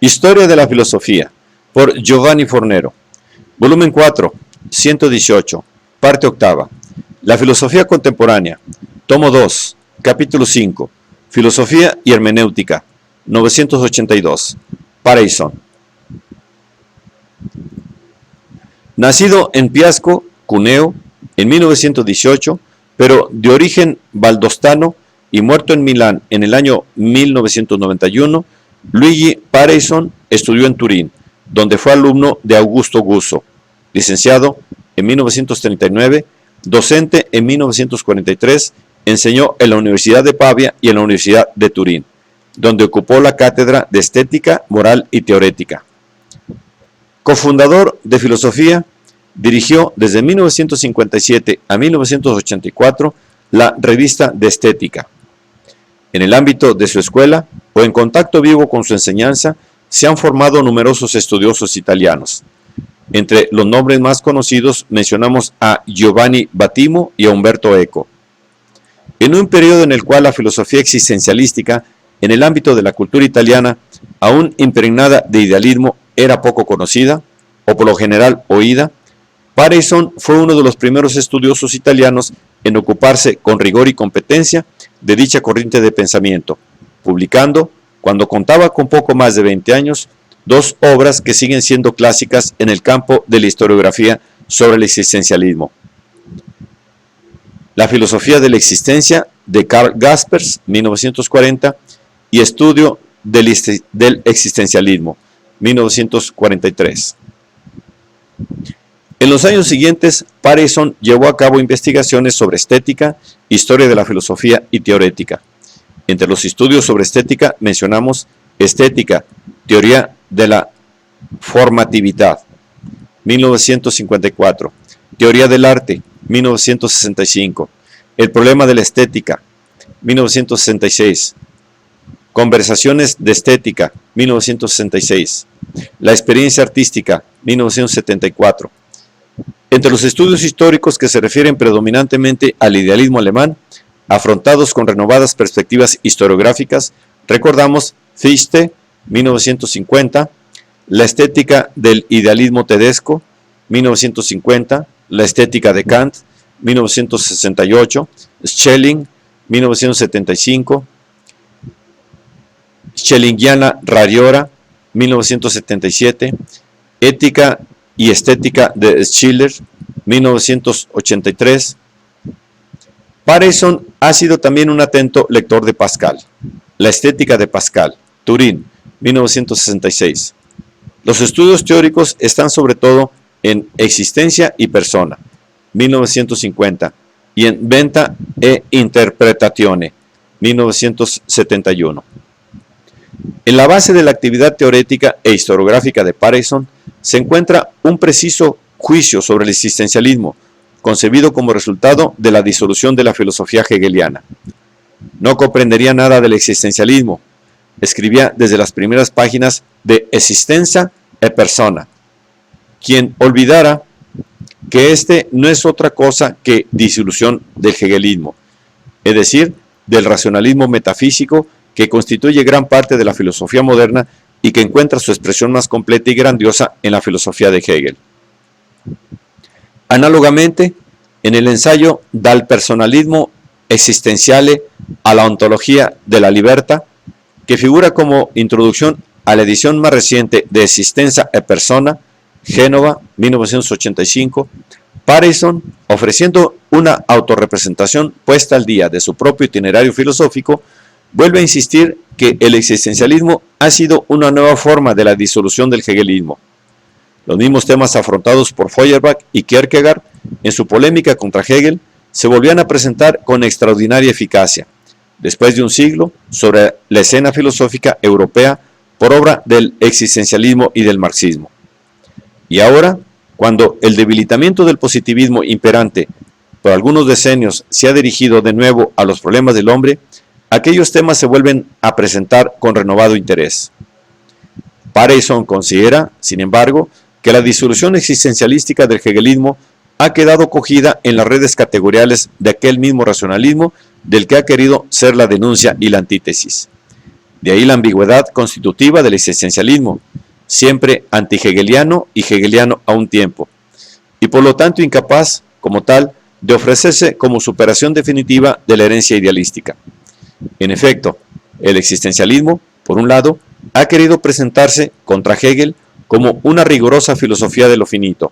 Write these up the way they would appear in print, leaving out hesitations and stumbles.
Historia de la filosofía, por Giovanni Fornero. Volumen 4, 118, parte octava. La filosofía contemporánea, tomo 2, capítulo 5, Filosofía y hermenéutica, 982, Pareyson. Nacido en Piasco, Cuneo, en 1918, pero de origen valdostano y muerto en Milán en el año 1991, Luigi Pareyson estudió en Turín, donde fue alumno de Augusto Gusso, licenciado en 1939, docente en 1943, enseñó en la Universidad de Pavia y en la Universidad de Turín, donde ocupó la cátedra de Estética, Moral y Teorética. Cofundador de Filosofía, dirigió desde 1957 a 1984 la Revista de Estética. En el ámbito de su escuela, o en contacto vivo con su enseñanza, se han formado numerosos estudiosos italianos. Entre los nombres más conocidos mencionamos a Giovanni Battimo y a Umberto Eco. En un periodo en el cual la filosofía existencialística, en el ámbito de la cultura italiana, aún impregnada de idealismo, era poco conocida, o por lo general oída, Pareyson fue uno de los primeros estudiosos italianos en ocuparse con rigor y competencia de dicha corriente de pensamiento, publicando, cuando contaba con poco más de 20 años, dos obras que siguen siendo clásicas en el campo de la historiografía sobre el existencialismo. La filosofía de la existencia, de Karl Jaspers, 1940, y Estudio del existencialismo, 1943. En los años siguientes, Pareyson llevó a cabo investigaciones sobre estética, historia de la filosofía y teorética. Entre los estudios sobre estética mencionamos Estética, teoría de la formatividad, 1954, Teoría del arte, 1965, El problema de la estética, 1966, Conversaciones de estética, 1966, La experiencia artística, 1974. Entre los estudios históricos que se refieren predominantemente al idealismo alemán, afrontados con renovadas perspectivas historiográficas, recordamos Fichte, 1950, La estética del idealismo tedesco, 1950, La estética de Kant, 1968, Schelling, 1975, Schellingiana Rariora, 1977, Ética y estética de Schiller, 1983. Pareyson ha sido también un atento lector de Pascal. La estética de Pascal, Turín, 1966. Los estudios teóricos están sobre todo en Existencia y Persona, 1950, y en Venta e Interpretazione, 1971. En la base de la actividad teorética e historiográfica de Pareyson se encuentra un preciso juicio sobre el existencialismo, concebido como resultado de la disolución de la filosofía hegeliana. No comprendería nada del existencialismo, escribía desde las primeras páginas de Existenza e Persona, quien olvidara que este no es otra cosa que disolución del hegelismo, es decir, del racionalismo metafísico que constituye gran parte de la filosofía moderna y que encuentra su expresión más completa y grandiosa en la filosofía de Hegel. Análogamente, en el ensayo Dal personalismo existenziale a la ontología de la libertà, que figura como introducción a la edición más reciente de Existenza e Persona, Génova, 1985, Pareyson, ofreciendo una autorrepresentación puesta al día de su propio itinerario filosófico, vuelve a insistir que el existencialismo ha sido una nueva forma de la disolución del hegelismo. Los mismos temas afrontados por Feuerbach y Kierkegaard en su polémica contra Hegel se volvían a presentar con extraordinaria eficacia, después de un siglo, sobre la escena filosófica europea por obra del existencialismo y del marxismo. Y ahora, cuando el debilitamiento del positivismo imperante por algunos decenios se ha dirigido de nuevo a los problemas del hombre, aquellos temas se vuelven a presentar con renovado interés. Pareyson considera, sin embargo, que la disolución existencialística del hegelismo ha quedado cogida en las redes categoriales de aquel mismo racionalismo del que ha querido ser la denuncia y la antítesis. De ahí la ambigüedad constitutiva del existencialismo, siempre anti-hegeliano y hegeliano a un tiempo, y por lo tanto incapaz, como tal, de ofrecerse como superación definitiva de la herencia idealística. En efecto, el existencialismo, por un lado, ha querido presentarse contra Hegel como una rigurosa filosofía de lo finito,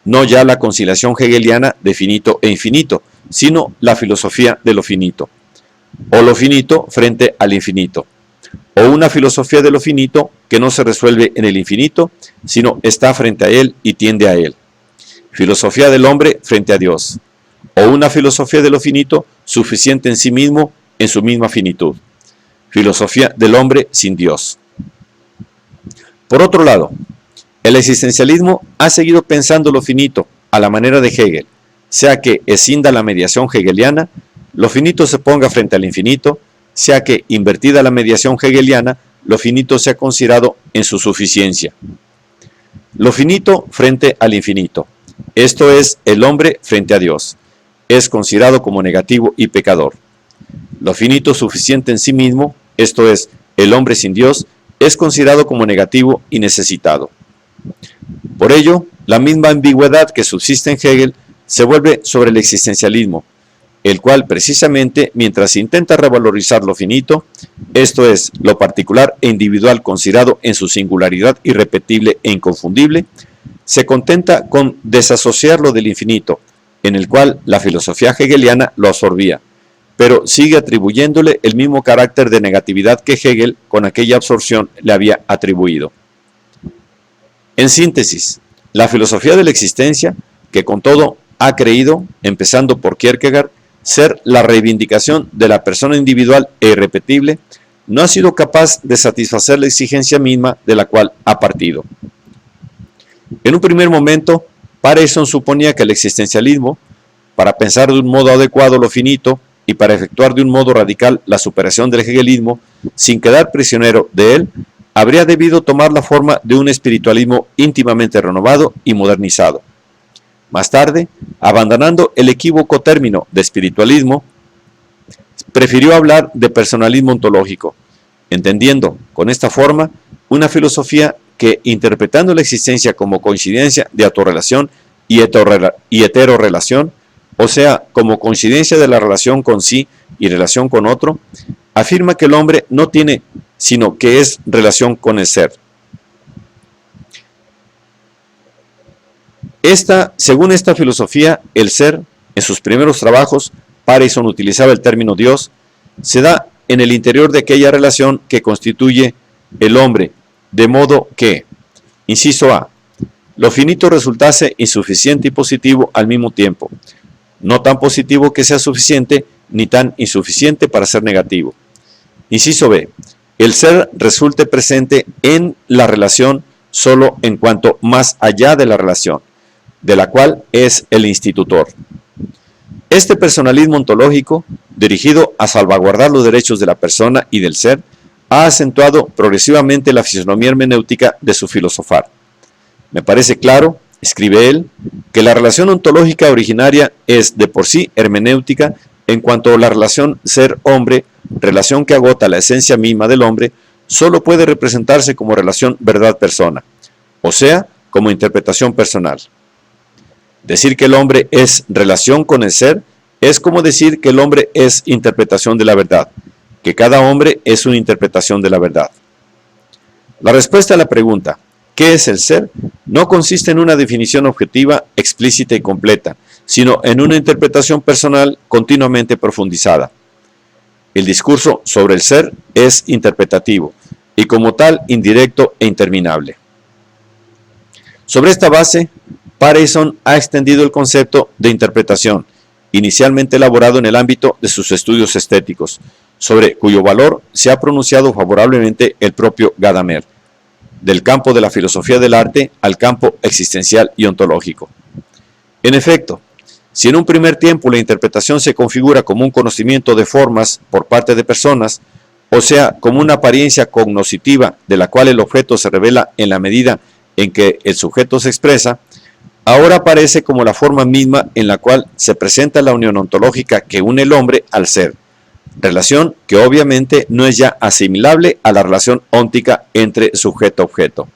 no ya la conciliación hegeliana de finito e infinito, sino la filosofía de lo finito, o lo finito frente al infinito, o una filosofía de lo finito que no se resuelve en el infinito, sino está frente a él y tiende a él. Filosofía del hombre frente a Dios, o una filosofía de lo finito suficiente en sí mismo, en su misma finitud. Filosofía del hombre sin Dios. Por otro lado, el existencialismo ha seguido pensando lo finito a la manera de Hegel, sea que escinda la mediación hegeliana, lo finito se ponga frente al infinito, sea que, invertida la mediación hegeliana, lo finito sea considerado en su suficiencia. Lo finito frente al infinito, esto es, el hombre frente a Dios, es considerado como negativo y pecador. Lo finito suficiente en sí mismo, esto es, el hombre sin Dios, es considerado como negativo y necesitado. Por ello, la misma ambigüedad que subsiste en Hegel se vuelve sobre el existencialismo, el cual precisamente, mientras intenta revalorizar lo finito, esto es, lo particular e individual considerado en su singularidad irrepetible e inconfundible, se contenta con desasociarlo del infinito, en el cual la filosofía hegeliana lo absorbía, pero sigue atribuyéndole el mismo carácter de negatividad que Hegel con aquella absorción le había atribuido. En síntesis, la filosofía de la existencia, que con todo ha creído, empezando por Kierkegaard, ser la reivindicación de la persona individual e irrepetible, no ha sido capaz de satisfacer la exigencia misma de la cual ha partido. En un primer momento, Parison suponía que el existencialismo, para pensar de un modo adecuado lo finito y para efectuar de un modo radical la superación del hegelismo, sin quedar prisionero de él, habría debido tomar la forma de un espiritualismo íntimamente renovado y modernizado. Más tarde, abandonando el equívoco término de espiritualismo, prefirió hablar de personalismo ontológico, entendiendo con esta forma una filosofía que, interpretando la existencia como coincidencia de autorrelación y heterorrelación, o sea, como coincidencia de la relación con sí y relación con otro, afirma que el hombre no tiene, sino que es relación con el ser. Según esta filosofía, el ser, en sus primeros trabajos, Parison utilizaba el término Dios, se da en el interior de aquella relación que constituye el hombre, de modo que, inciso A, lo finito resultase insuficiente y positivo al mismo tiempo, no tan positivo que sea suficiente, ni tan insuficiente para ser negativo. Inciso B, el ser resulte presente en la relación solo en cuanto más allá de la relación, de la cual es el institutor. Este personalismo ontológico, dirigido a salvaguardar los derechos de la persona y del ser, ha acentuado progresivamente la fisonomía hermenéutica de su filosofar. Me parece claro, escribe él, que la relación ontológica originaria es de por sí hermenéutica en cuanto a la relación ser-hombre, relación que agota la esencia misma del hombre, solo puede representarse como relación verdad-persona, o sea, como interpretación personal. Decir que el hombre es relación con el ser es como decir que el hombre es interpretación de la verdad, que cada hombre es una interpretación de la verdad. La respuesta a la pregunta, ¿qué es el ser?, no consiste en una definición objetiva, explícita y completa, sino en una interpretación personal continuamente profundizada. El discurso sobre el ser es interpretativo y como tal indirecto e interminable. Sobre esta base, Parison ha extendido el concepto de interpretación, inicialmente elaborado en el ámbito de sus estudios estéticos, sobre cuyo valor se ha pronunciado favorablemente el propio Gadamer, del campo de la filosofía del arte al campo existencial y ontológico. En efecto, si en un primer tiempo la interpretación se configura como un conocimiento de formas por parte de personas, o sea, como una apariencia cognoscitiva de la cual el objeto se revela en la medida en que el sujeto se expresa, ahora aparece como la forma misma en la cual se presenta la unión ontológica que une el hombre al ser, relación que obviamente no es ya asimilable a la relación óntica entre sujeto-objeto.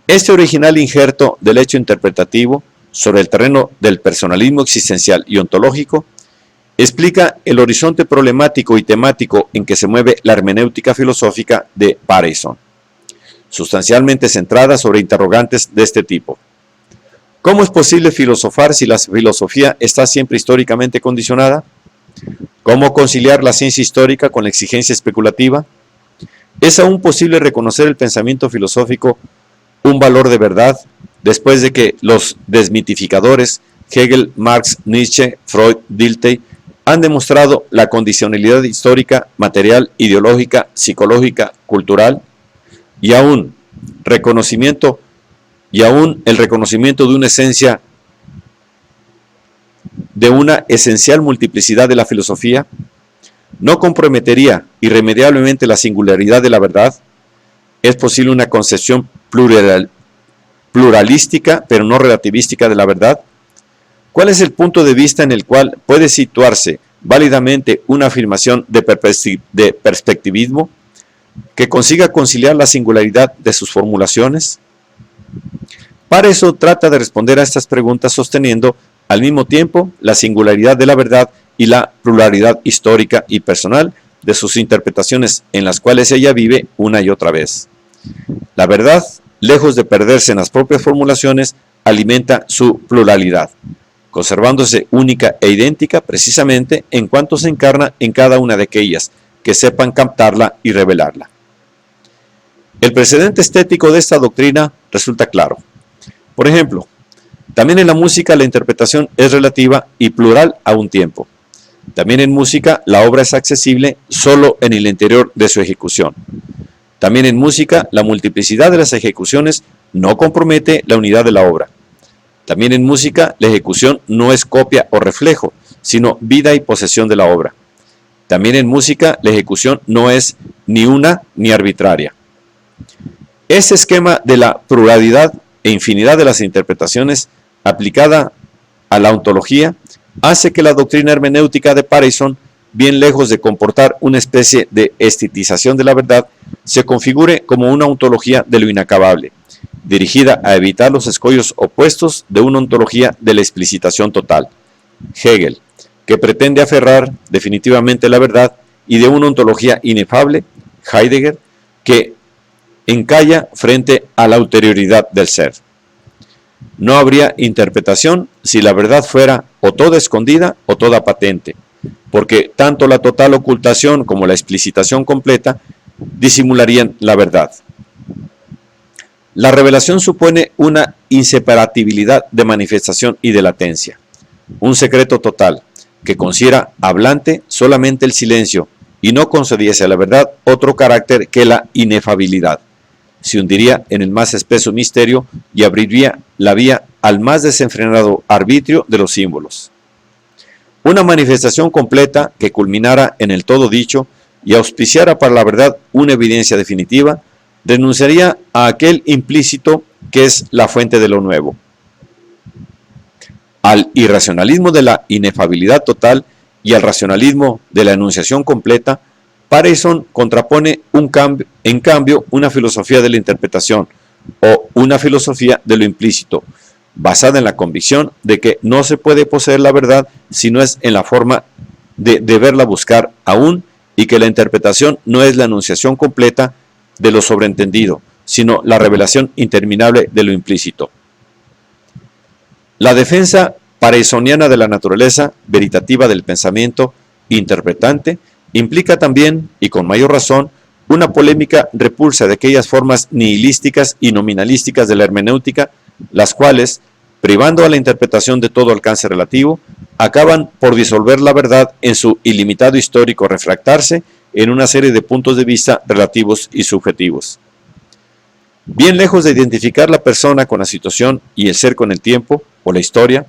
Este original injerto del hecho interpretativo sobre el terreno del personalismo existencial y ontológico explica el horizonte problemático y temático en que se mueve la hermenéutica filosófica de Pareyson, sustancialmente centrada sobre interrogantes de este tipo. ¿Cómo es posible filosofar si la filosofía está siempre históricamente condicionada? ¿Cómo conciliar la ciencia histórica con la exigencia especulativa? ¿Es aún posible reconocer el pensamiento filosófico un valor de verdad después de que los desmitificadores Hegel, Marx, Nietzsche, Freud, Dilthey han demostrado la condicionalidad histórica, material, ideológica, psicológica, cultural y aún el reconocimiento de una esencia, de una esencial multiplicidad de la filosofía? ¿No comprometería irremediablemente la singularidad de la verdad? ¿Es posible una concepción pluralística, pero no relativística de la verdad? ¿Cuál es el punto de vista en el cual puede situarse válidamente una afirmación de perspectivismo que consiga conciliar la singularidad de sus formulaciones? Pareyson trata de responder a estas preguntas sosteniendo al mismo tiempo la singularidad de la verdad y la pluralidad histórica y personal de sus interpretaciones, en las cuales ella vive una y otra vez. La verdad, lejos de perderse en las propias formulaciones, alimenta su pluralidad, conservándose única e idéntica precisamente en cuanto se encarna en cada una de aquellas que sepan captarla y revelarla. El precedente estético de esta doctrina resulta claro. Por ejemplo, también en la música la interpretación es relativa y plural a un tiempo. También en música la obra es accesible solo en el interior de su ejecución. También en música la multiplicidad de las ejecuciones no compromete la unidad de la obra. También en música la ejecución no es copia o reflejo, sino vida y posesión de la obra. También en música la ejecución no es ni una ni arbitraria. Ese esquema de la pluralidad e infinidad de las interpretaciones aplicada a la ontología hace que la doctrina hermenéutica de Pareyson, bien lejos de comportar una especie de estetización de la verdad, se configure como una ontología de lo inacabable, dirigida a evitar los escollos opuestos de una ontología de la explicitación total, Hegel, que pretende aferrar definitivamente la verdad, y de una ontología inefable, Heidegger, que encalla frente a la ulterioridad del ser. No habría interpretación si la verdad fuera o toda escondida o toda patente, porque tanto la total ocultación como la explicitación completa disimularían la verdad. La revelación supone una inseparabilidad de manifestación y de latencia, un secreto total que considera hablante solamente el silencio y no concediese a la verdad otro carácter que la inefabilidad. Se hundiría en el más espeso misterio y abriría la vía al más desenfrenado arbitrio de los símbolos. Una manifestación completa que culminara en el todo dicho y auspiciara para la verdad una evidencia definitiva, renunciaría a aquel implícito que es la fuente de lo nuevo. Al irracionalismo de la inefabilidad total y al racionalismo de la enunciación completa, Pareyson contrapone en cambio una filosofía de la interpretación o una filosofía de lo implícito, basada en la convicción de que no se puede poseer la verdad si no es en la forma de deberla buscar aún, y que la interpretación no es la enunciación completa de lo sobreentendido, sino la revelación interminable de lo implícito. La defensa pareysoniana de la naturaleza veritativa del pensamiento interpretante implica también, y con mayor razón, una polémica repulsa de aquellas formas nihilísticas y nominalísticas de la hermenéutica, las cuales, privando a la interpretación de todo alcance relativo, acaban por disolver la verdad en su ilimitado histórico refractarse en una serie de puntos de vista relativos y subjetivos. Bien lejos de identificar la persona con la situación y el ser con el tiempo o la historia,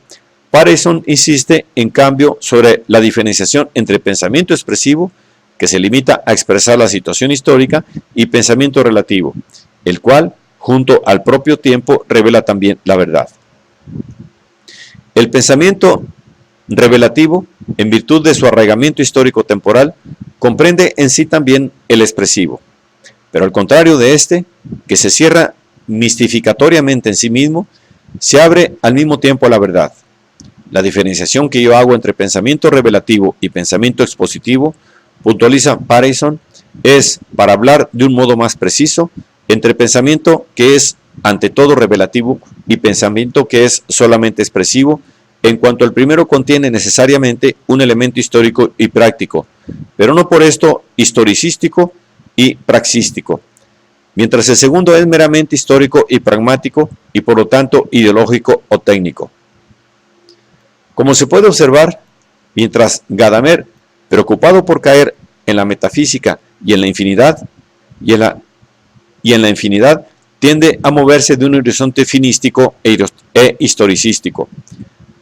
Pareyson insiste, en cambio, sobre la diferenciación entre pensamiento expresivo, que se limita a expresar la situación histórica, y pensamiento relativo, el cual, junto al propio tiempo, revela también la verdad. El pensamiento revelativo, en virtud de su arraigamiento histórico-temporal, comprende en sí también el expresivo. Pero al contrario de este, que se cierra mistificatoriamente en sí mismo, se abre al mismo tiempo a la verdad. La diferenciación que yo hago entre pensamiento revelativo y pensamiento expositivo, puntualiza Pareyson, es, para hablar de un modo más preciso, entre pensamiento que es ante todo revelativo y pensamiento que es solamente expresivo, en cuanto el primero contiene necesariamente un elemento histórico y práctico, pero no por esto historicístico y praxístico, mientras el segundo es meramente histórico y pragmático y por lo tanto ideológico o técnico. Como se puede observar, mientras Gadamer, preocupado por caer en la metafísica y en la infinidad, tiende a moverse de un horizonte finístico e historicístico,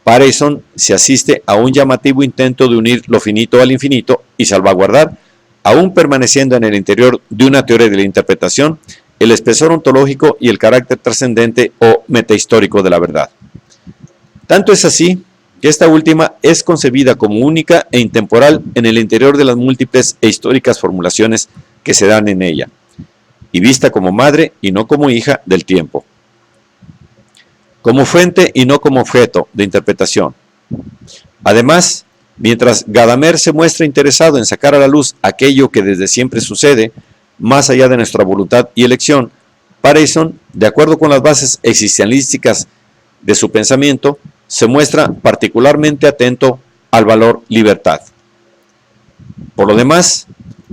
Pareyson se asiste a un llamativo intento de unir lo finito al infinito y salvaguardar, aún permaneciendo en el interior de una teoría de la interpretación, el espesor ontológico y el carácter trascendente o metahistórico de la verdad. Tanto es así que esta última es concebida como única e intemporal en el interior de las múltiples e históricas formulaciones que se dan en ella, y vista como madre y no como hija del tiempo, como fuente y no como objeto de interpretación. Además, mientras Gadamer se muestra interesado en sacar a la luz aquello que desde siempre sucede, más allá de nuestra voluntad y elección, Pareyson, de acuerdo con las bases existencialísticas de su pensamiento, se muestra particularmente atento al valor libertad. Por lo demás,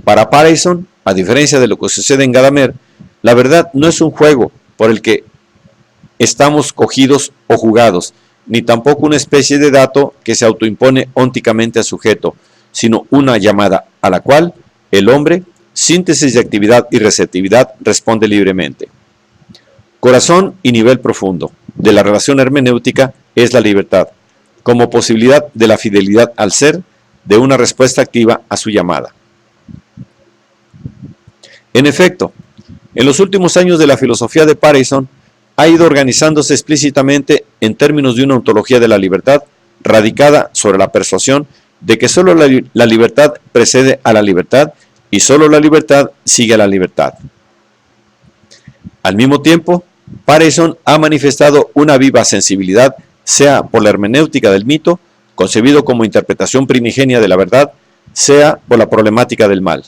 para Pareyson, a diferencia de lo que sucede en Gadamer, la verdad no es un juego por el que estamos cogidos o jugados, ni tampoco una especie de dato que se autoimpone ónticamente al sujeto, sino una llamada a la cual el hombre, síntesis de actividad y receptividad, responde libremente. Corazón y nivel profundo de la relación hermenéutica es la libertad, como posibilidad de la fidelidad al ser, de una respuesta activa a su llamada. En efecto, en los últimos años de la filosofía de Pareyson, ha ido organizándose explícitamente en términos de una ontología de la libertad radicada sobre la persuasión de que solo la libertad precede a la libertad y solo la libertad sigue a la libertad. Al mismo tiempo, Pareyson ha manifestado una viva sensibilidad, sea por la hermenéutica del mito, concebido como interpretación primigenia de la verdad, sea por la problemática del mal.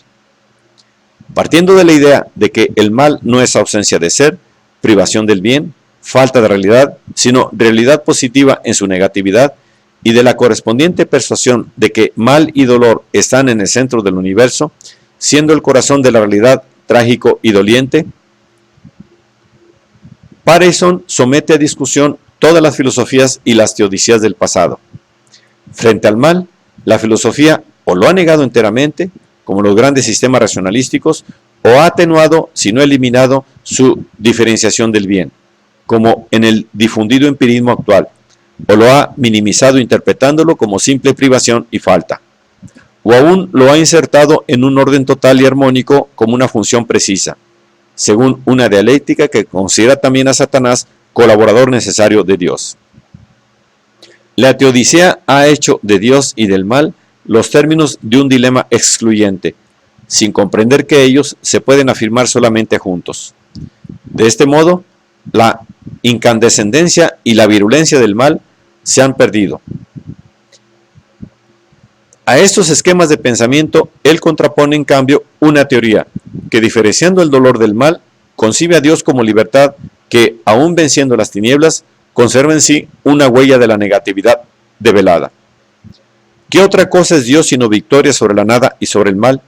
Partiendo de la idea de que el mal no es ausencia de ser, privación del bien, falta de realidad, sino realidad positiva en su negatividad, y de la correspondiente persuasión de que mal y dolor están en el centro del universo, siendo el corazón de la realidad trágico y doliente, Pareyson somete a discusión todas las filosofías y las teodicías del pasado. Frente al mal, la filosofía o lo ha negado enteramente, como los grandes sistemas racionalísticos, o ha atenuado, si no eliminado, su diferenciación del bien, como en el difundido empirismo actual, o lo ha minimizado interpretándolo como simple privación y falta, o aún lo ha insertado en un orden total y armónico como una función precisa, según una dialéctica que considera también a Satanás colaborador necesario de Dios. La teodicea ha hecho de Dios y del mal los términos de un dilema excluyente, sin comprender que ellos se pueden afirmar solamente juntos. De este modo, la incandescendencia y la virulencia del mal se han perdido. A estos esquemas de pensamiento, él contrapone en cambio una teoría que, diferenciando el dolor del mal, concibe a Dios como libertad que, aun venciendo las tinieblas, conserva en sí una huella de la negatividad develada. ¿Qué otra cosa es Dios sino victoria sobre la nada y sobre el mal?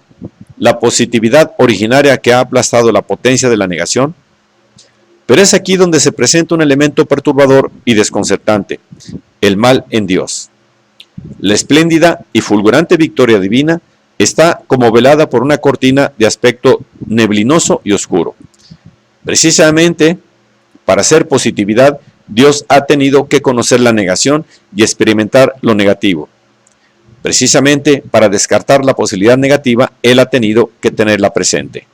La positividad originaria que ha aplastado la potencia de la negación. Pero es aquí donde se presenta un elemento perturbador y desconcertante, el mal en Dios. La espléndida y fulgurante victoria divina está como velada por una cortina de aspecto neblinoso y oscuro. Precisamente, para ser positividad, Dios ha tenido que conocer la negación y experimentar lo negativo. Precisamente para descartar la posibilidad negativa, Él ha tenido que tenerla presente.